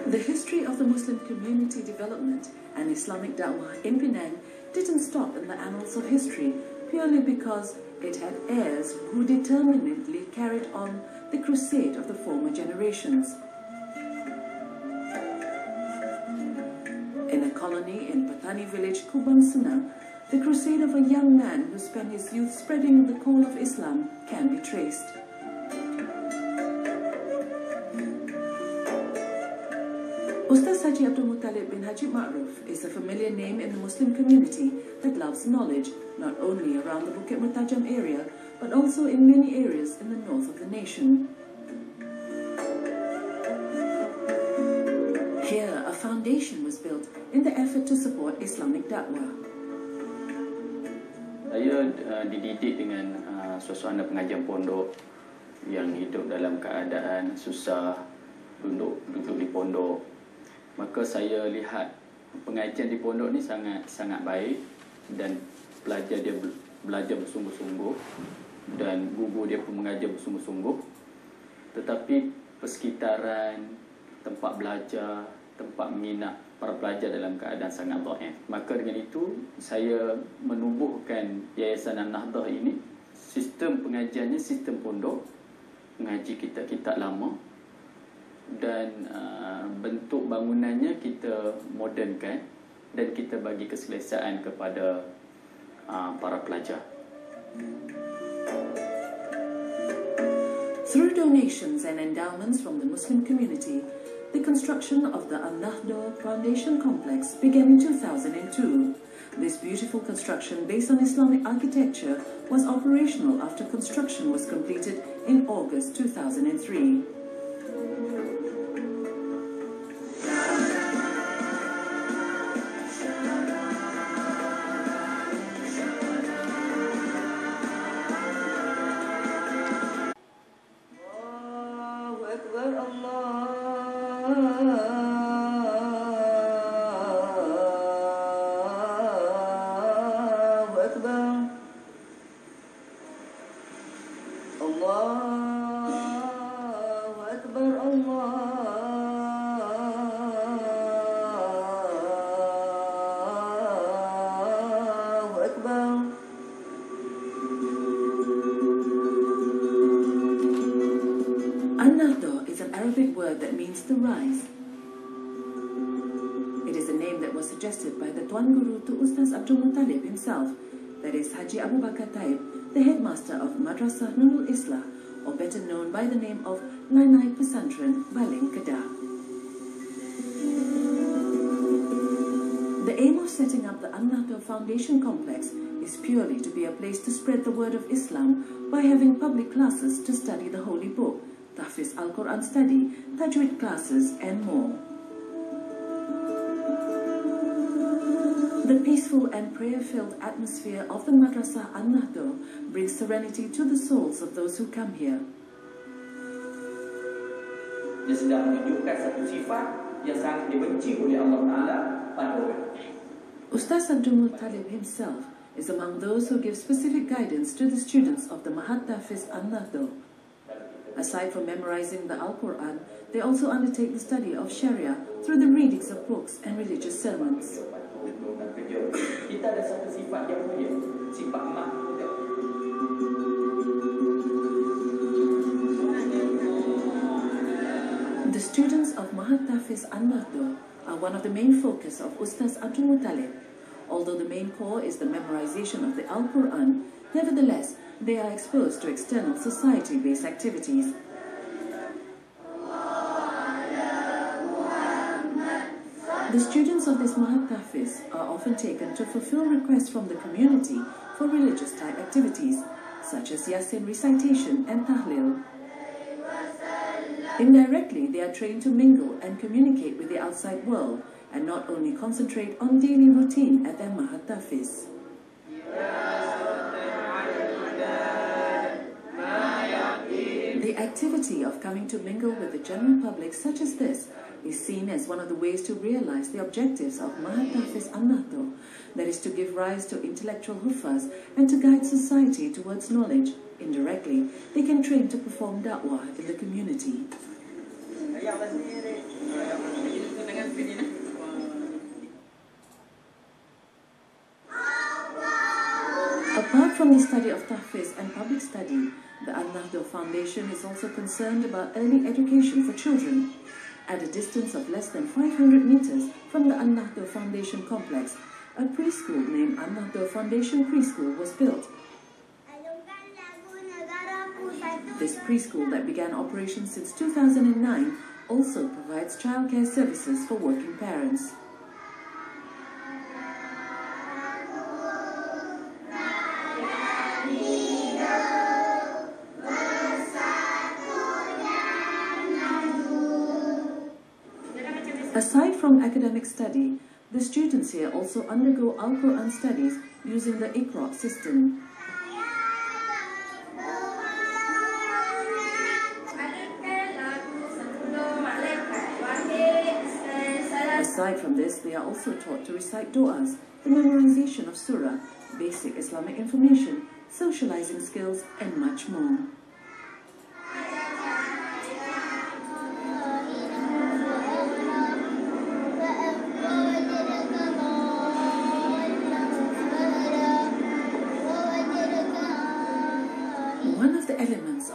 The history of the Muslim community development and Islamic da'wah in Penang didn't stop in the annals of history purely because it had heirs who determinedly carried on the crusade of the former generations. In a colony in Petani village, Kubang, the crusade of a young man who spent his youth spreading the call of Islam can be traced. Ustaz Haji Abdul Muttalib bin Haji Ma'ruf is a familiar name in the Muslim community that loves knowledge, not only around the Bukit Mertajam area, but also in many areas in the north of the nation. Here, a foundation was built in the effort to support Islamic da'wah. Saya dididik dengan suasana pengajian pondok yang hidup dalam keadaan susah, duduk di pondok. Maka saya lihat pengajian di pondok ni sangat baik dan pelajar dia belajar bersungguh-sungguh dan guru dia pun mengajar bersungguh-sungguh. Tetapi persekitaran, tempat belajar, tempat menginap para pelajar dalam keadaan sangat dhaif. Maka dengan itu saya menubuhkan Yayasan An-Nahdhoh ini. Sistem pengajiannya sistem pondok, mengaji kitab-kitab lama, dan bentuk bangunannya kita modernkan dan kita bagi keselesaan kepada para pelajar. Through donations and endowments from the Muslim community, the construction of the An-Nahdhoh Foundation Complex began in 2002. This beautiful construction based on Islamic architecture was operational after construction was completed in August 2003. An-Nahdhoh is an Arabic word that means to rise. It is a name that was suggested by the Tuan Guru to Ustaz Abdul Muttalib himself, that is Haji Abu Bakar Taib, the headmaster of Madrasah Nurul Islah, or better known by the name of Nainai Pesantren Baling Kedah. The aim of setting up the An-Nahdhoh Foundation Complex is purely to be a place to spread the word of Islam by having public classes to study the Holy Book, Tahfiz Al-Quran study, Tajweed classes and more. The peaceful and prayer-filled atmosphere of the Madrasah An-Nahdhoh brings serenity to the souls of those who come here. Dia sedang menunjukkan satu sifat yang sangat dibenci oleh Allah Ta'ala pada orang. Ustaz Abdul Muttalib himself is among those who give specific guidance to the students of the Mahat Tahfiz An-Nahdhoh. Aside from memorizing the Al-Quran, they also undertake the study of Sharia through the readings of books and religious sermons. Kita ada satu sifat yang mulia, sifat mahmudah. The students of Mahat Tahfiz An-Nahdhoh are one of the main focus of Ustaz Abdul Muttalib. Although the main core is the memorization of the Al-Quran, nevertheless, they are exposed to external society-based activities. The students of this Mahat Tahfiz are often taken to fulfill requests from the community for religious-type activities, such as Yasin recitation and Tahlil. Indirectly, they are trained to mingle and communicate with the outside world, and not only concentrate on daily routine at their Mahat Tahfiz. The activity of coming to mingle with the general public such as this is seen as one of the ways to realize the objectives of Mahat Tahfiz An-Nahdhoh, that is to give rise to intellectual huffaz and to guide society towards knowledge. Indirectly, they can train to perform da'wah in the community. from the study of tahfiz and public study, the An-Nahdhoh Foundation is also concerned about early education for children. At a distance of less than 500 meters from the An-Nahdhoh Foundation complex, a preschool named An-Nahdhoh Foundation Preschool was built. This preschool that began operation since 2009 also provides childcare services for working parents. Aside from academic study, the students here also undergo Al-Quran studies using the Iqra system. Aside from this, they are also taught to recite du'as, the memorization of surah, basic Islamic information, socializing skills, and much more.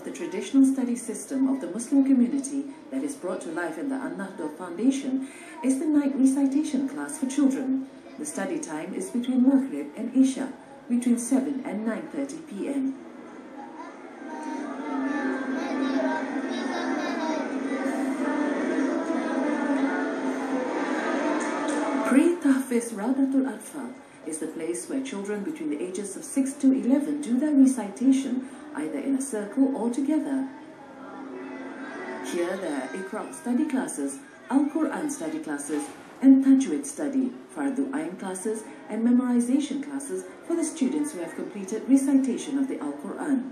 The traditional study system of the Muslim community that is brought to life in the An-Nahdhoh Foundation is the night recitation class for children. The study time is between Maghrib and Isha, between 7 and 9:30 p.m. Pre-Tahfiz Raudatul Atfal is the place where children between the ages of 6 to 11 do their recitation, either in a circle or together. Here there are Iqra study classes, Al-Quran study classes, and Tajweed study, Fardu Ain classes, and memorization classes for the students who have completed recitation of the Al-Quran.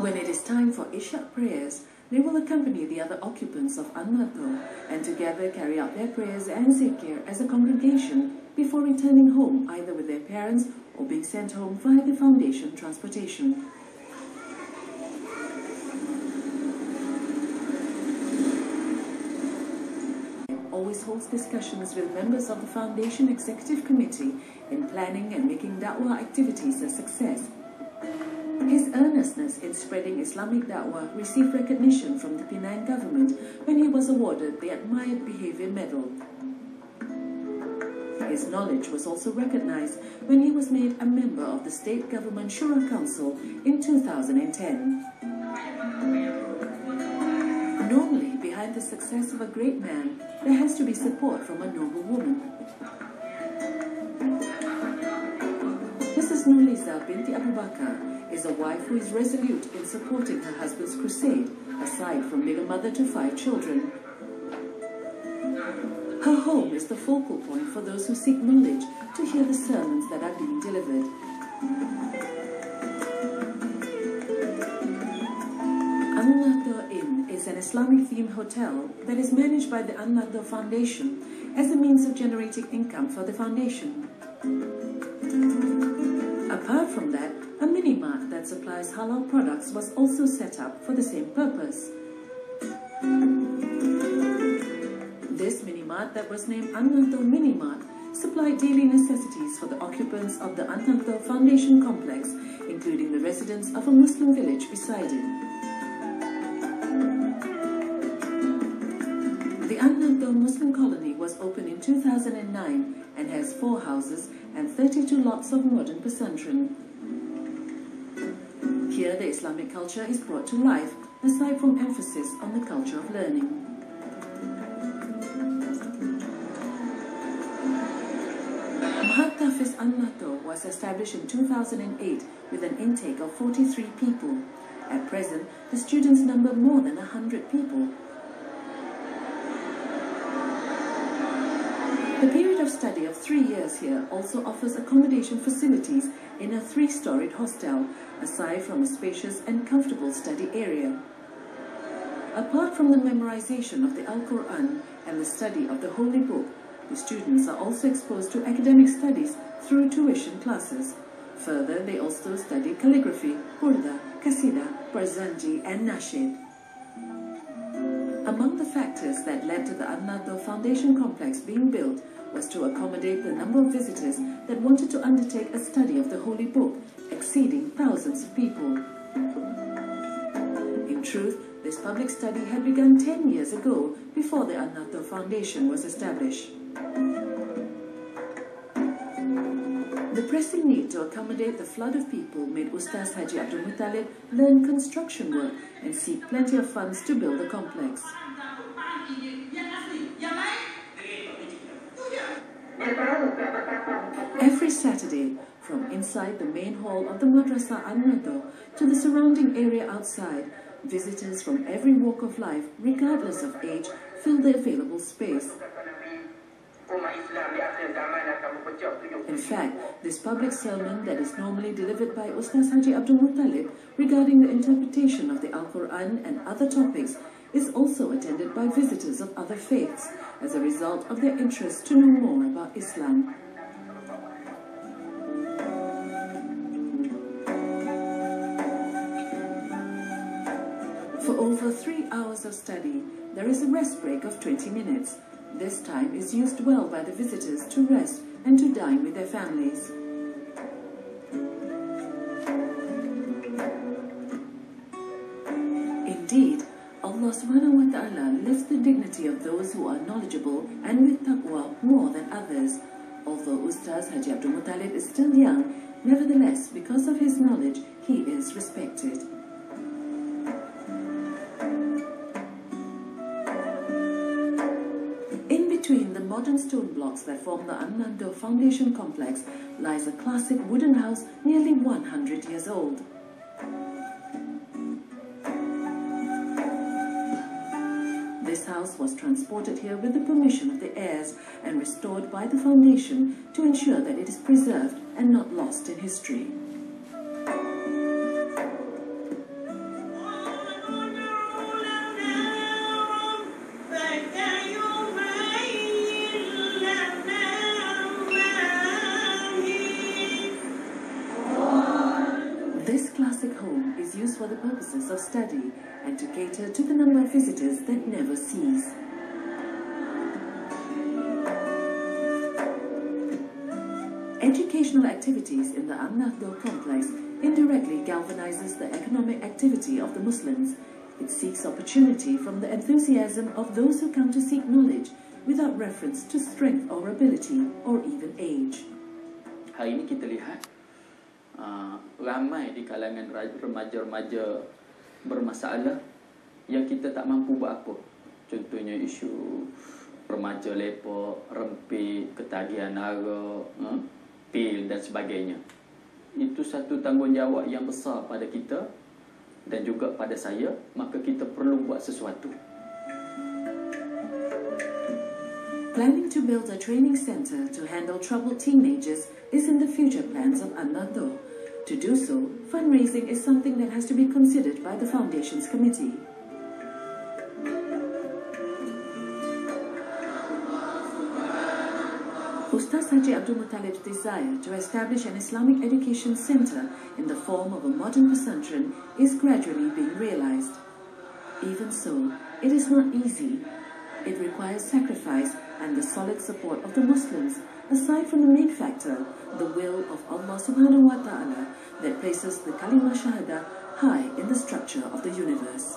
When it is time for Isha prayers, they will accompany the other occupants of An-Nahdhoh and together carry out their prayers and zikr as a congregation before returning home either with their parents or being sent home via the foundation transportation. Always holds discussions with members of the Foundation Executive Committee in planning and making da'wah activities a success. His earnestness in spreading Islamic da'wah received recognition from the Penang government when he was awarded the Admired Behavior Medal. His knowledge was also recognized when he was made a member of the State Government Shura Council in 2010. Normally, behind the success of a great man, there has to be support from a noble woman. Mrs. Nuliza binti Abu Bakar is a wife who is resolute in supporting her husband's crusade, aside from being a mother to 5 children. Her home is the focal point for those who seek knowledge to hear the sermons that are being delivered. An-Nahdhoh Inn is an Islamic-themed hotel that is managed by the An-Nahdhoh Foundation as a means of generating income for the foundation. Apart from that, a mini-mart that supplies halal products was also set up for the same purpose. This mini-mart that was named An-Nahdhoh Mini-Mart supplied daily necessities for the occupants of the An-Nahdhoh Foundation complex, including the residents of a Muslim village beside it. The An-Nahdhoh Muslim colony was opened in 2009 and has 4 houses and 32 lots of modern pesantren. Here the Islamic culture is brought to life, aside from emphasis on the culture of learning. Tahfiz An-Nahdhoh was established in 2008 with an intake of 43 people. At present, the students number more than 100 people. The period of study of 3 years here also offers accommodation facilities in a 3-storied hostel, aside from a spacious and comfortable study area. Apart from the memorization of the Al-Quran and the study of the Holy Book, the students are also exposed to academic studies through tuition classes. Further, they also studied calligraphy, hurda, kasida, barzanji, and nashid. Among the factors that led to the An-Nahdhoh Foundation complex being built was to accommodate the number of visitors that wanted to undertake a study of the Holy Book, exceeding thousands of people. In truth, this public study had begun 10 years ago, before the An-Nahdhoh Foundation was established. The pressing need to accommodate the flood of people made Ustaz Haji Abdul Muttalib learn construction work and seek plenty of funds to build the complex. Every Saturday, from inside the main hall of the Madrasah An-Nahdhoh to the surrounding area outside, visitors from every walk of life, regardless of age, fill the available space. In fact, this public sermon that is normally delivered by Ustaz Haji Abdul Muttalib regarding the interpretation of the Al-Quran and other topics is also attended by visitors of other faiths as a result of their interest to know more about Islam. For over 3 hours of study, there is a rest break of 20 minutes. This time is used well by the visitors to rest and to dine with their families. Indeed, Allah subhanahu wa ta'ala lifts the dignity of those who are knowledgeable and with taqwa more than others. Although Ustaz Haji Abdul Muttalib is still young, nevertheless, because of his knowledge, he is respected. Between the modern stone blocks that form the An-Nahdhoh Foundation complex lies a classic wooden house nearly 100 years old. This house was transported here with the permission of the heirs and restored by the foundation to ensure that it is preserved and not lost in history. This classic home is used for the purposes of study and to cater to the number of visitors that never cease. Educational activities in the An-Nahdhoh complex indirectly galvanizes the economic activity of the Muslims. It seeks opportunity from the enthusiasm of those who come to seek knowledge without reference to strength or ability or even age. Hari ini kita lihat ramai di kalangan remaja-remaja bermasalah yang kita tak mampu buat apa. Contohnya isu remaja lepok, rempit, ketagihan dara, pil dan sebagainya. Itu satu tanggungjawab yang besar pada kita dan juga pada saya, maka kita perlu buat sesuatu. Planning to build a training center to handle troubled teenagers is in the future plans of An-Nahdhoh. To do so, fundraising is something that has to be considered by the Foundation's committee. Ustaz Haji Abdul Muttalib's desire to establish an Islamic education center in the form of a modern pesantren is gradually being realized. Even so, it is not easy. It requires sacrifice and the solid support of the Muslims, aside from the main factor, the will of Allah subhanahu wa ta'ala that places the Kalimah Syahadah high in the structure of the universe.